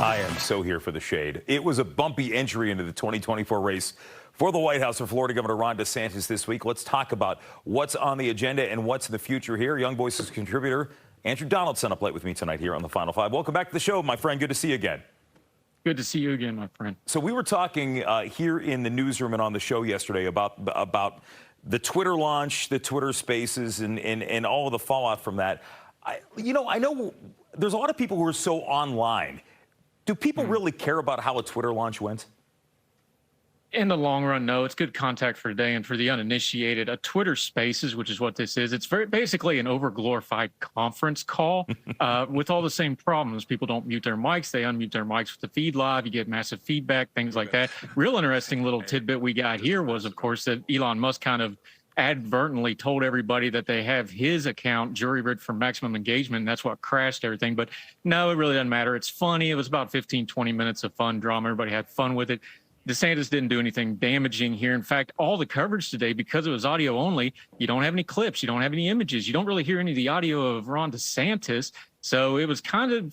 I am so here for the shade. It was a bumpy entry into the 2024 race for the White House for Florida Governor Ron DeSantis this week. Let's talk about what's on the agenda and what's in the future here. Young Voices contributor Andrew Donaldson up late with me tonight here on the Final Five. Welcome back to the show, my friend. Good to see you again. Good to see you again, my friend. So we were talking here in the newsroom and on the show yesterday about the Twitter launch, the Twitter Spaces, and all of the fallout from that. I know there's a lot of people who are so online. Do people really care about how a Twitter launch went? In the long run, no. It's good contact for today. And for the uninitiated, a Twitter Spaces, which is what this is, it's basically an overglorified conference call with all the same problems. People don't mute their mics. They unmute their mics with the feed live. You get massive feedback, things like that. Real interesting little tidbit we got here was, of course, that Elon Musk kind of advertently told everybody that they have his account jury-rigged for maximum engagement, and that's what crashed everything. But no, it really doesn't matter. It's funny. It was about 15, 20 minutes of fun drama. Everybody had fun with it. DeSantis didn't do anything damaging here. In fact, all the coverage today, because it was audio only, you don't have any clips, you don't have any images, you don't really hear any of the audio of Ron DeSantis. So it was kind of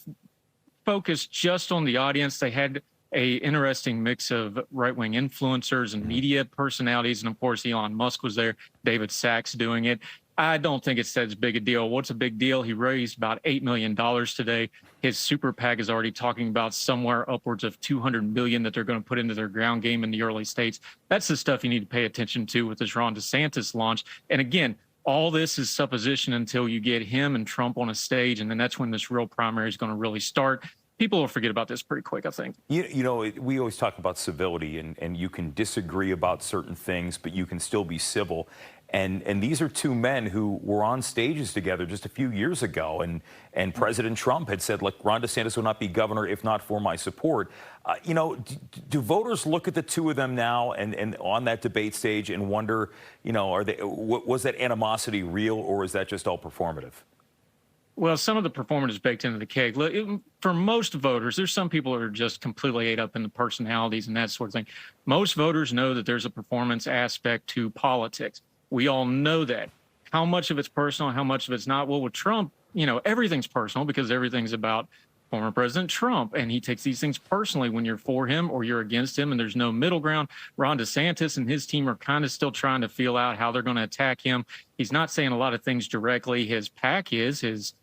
focused just on the audience. They had a interesting mix of right-wing influencers and media personalities. And of course, Elon Musk was there, David Sachs doing it. I don't think it's that big a deal. What's a big deal? He raised about $8 million today. His super PAC is already talking about somewhere upwards of $200 million that they're going to put into their ground game in the early states. That's the stuff you need to pay attention to with this Ron DeSantis launch. And again, all this is supposition until you get him and Trump on a stage, and then that's when this real primary is going to really start. People will forget about this pretty quick, I think. You know, we always talk about civility, and you can disagree about certain things, but you can still be civil. And these are two men who were on stages together just a few years ago, and President Trump had said, look, Ron DeSantis will not be governor if not for my support. Do voters look at the two of them now and on that debate stage and wonder, was that animosity real, or is that just all performative? Well, some of the performance is baked into the cake. Look, for most voters, there's some people who are just completely ate up in the personalities and that sort of thing. Most voters know that there's a performance aspect to politics. We all know that. How much of it's personal, how much of it's not? Well, with Trump, everything's personal because everything's about former President Trump, and he takes these things personally when you're for him or you're against him, and there's no middle ground. Ron DeSantis and his team are kind of still trying to feel out how they're going to attack him. He's not saying a lot of things directly. His PAC is, his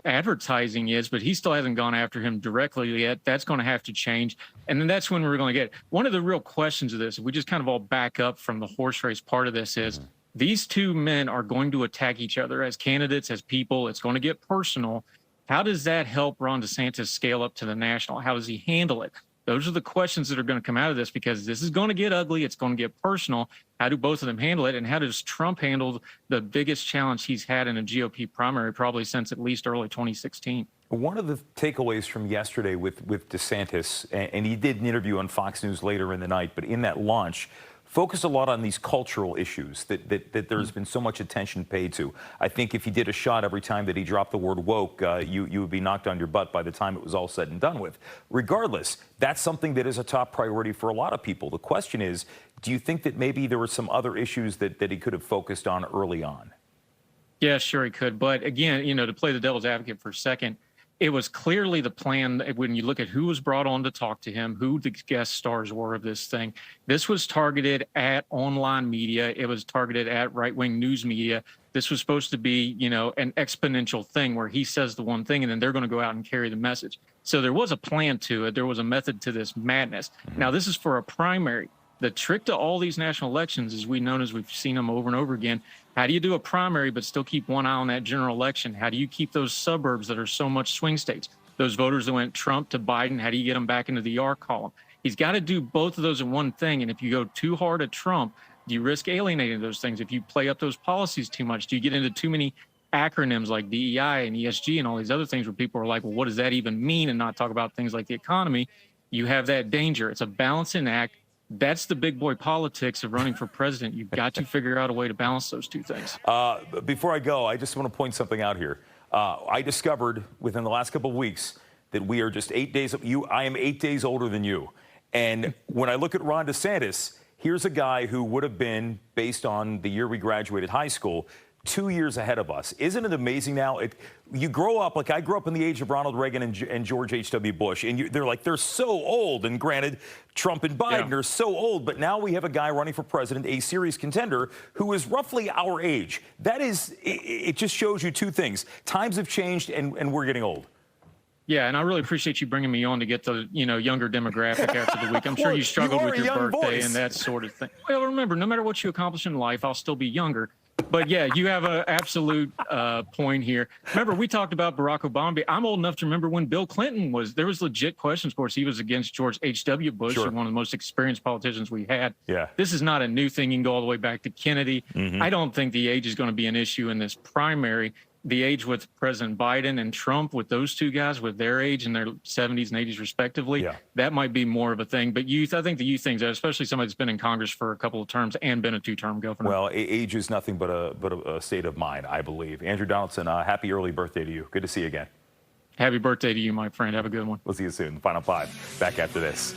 advertising is, but he still hasn't gone after him directly yet. That's going to have to change. And then that's when we're going to get one of the real questions of this. If we just kind of all back up from the horse race part of this is these two men are going to attack each other as candidates, as people. It's going to get personal. How does that help Ron DeSantis scale up to the national? How does he handle it? Those are the questions that are going to come out of this, because this is going to get ugly. It's going to get personal. How do both of them handle it? And how does Trump handle the biggest challenge he's had in a GOP primary probably since at least early 2016? One of the takeaways from yesterday with DeSantis, and he did an interview on Fox News later in the night, but in that launch, focused a lot on these cultural issues that there's been so much attention paid to. I think if he did a shot every time that he dropped the word woke, you would be knocked on your butt by the time it was all said and done with. Regardless, that's something that is a top priority for a lot of people. The question is, do you think that maybe there were some other issues that he could have focused on early on? Yeah, sure he could. But again, to play the devil's advocate for a second, it was clearly the plan when you look at who was brought on to talk to him, who the guest stars were of this thing. This was targeted at online media. It was targeted at right-wing news media. This was supposed to be, an exponential thing where he says the one thing and then they're going to go out and carry the message. So there was a plan to it. There was a method to this madness. Now, this is for a primary. The trick to all these national elections, as we've seen them over and over again, how do you do a primary but still keep one eye on that general election? How do you keep those suburbs that are so much swing states? Those voters that went Trump to Biden, how do you get them back into the R column? He's got to do both of those in one thing. And if you go too hard at Trump, do you risk alienating those things? If you play up those policies too much, do you get into too many acronyms like DEI and ESG and all these other things where people are like, well, what does that even mean? And not talk about things like the economy. You have that danger. It's a balancing act. That's the big boy politics of running for president. You've got to figure out a way to balance those two things. Before I go, I just want to point something out here. I discovered within the last couple of weeks that we are just 8 days. I am 8 days older than you. And when I look at Ron DeSantis, here's a guy who would have been, based on the year we graduated high school, 2 years ahead of us. Isn't it amazing now? You grow up, like I grew up in the age of Ronald Reagan and George H.W. Bush, and they're so old. And granted, Trump and Biden are so old, but now we have a guy running for president, a serious contender, who is roughly our age. That is, it just shows you two things. Times have changed, and we're getting old. Yeah, and I really appreciate you bringing me on to get the younger demographic after the week. I'm sure you struggled with your birthday and that sort of thing. Well, remember, no matter what you accomplish in life, I'll still be younger. But yeah, you have an absolute point here. Remember, we talked about Barack Obama. I'm old enough to remember when Bill Clinton there was legit questions. Of course, he was against George H.W. Bush, one of the most experienced politicians we had. Yeah. This is not a new thing. You can go all the way back to Kennedy. I don't think the age is going to be an issue in this primary. The age with President Biden and Trump, with those two guys, with their age in their 70s and 80s respectively, that might be more of a thing. But youth, I think the youth things, especially somebody that's been in Congress for a couple of terms and been a two-term governor. Well, age is nothing but a state of mind, I believe. Andrew Donaldson, happy early birthday to you. Good to see you again. Happy birthday to you, my friend. Have a good one. We'll see you soon. The Final Five, back after this.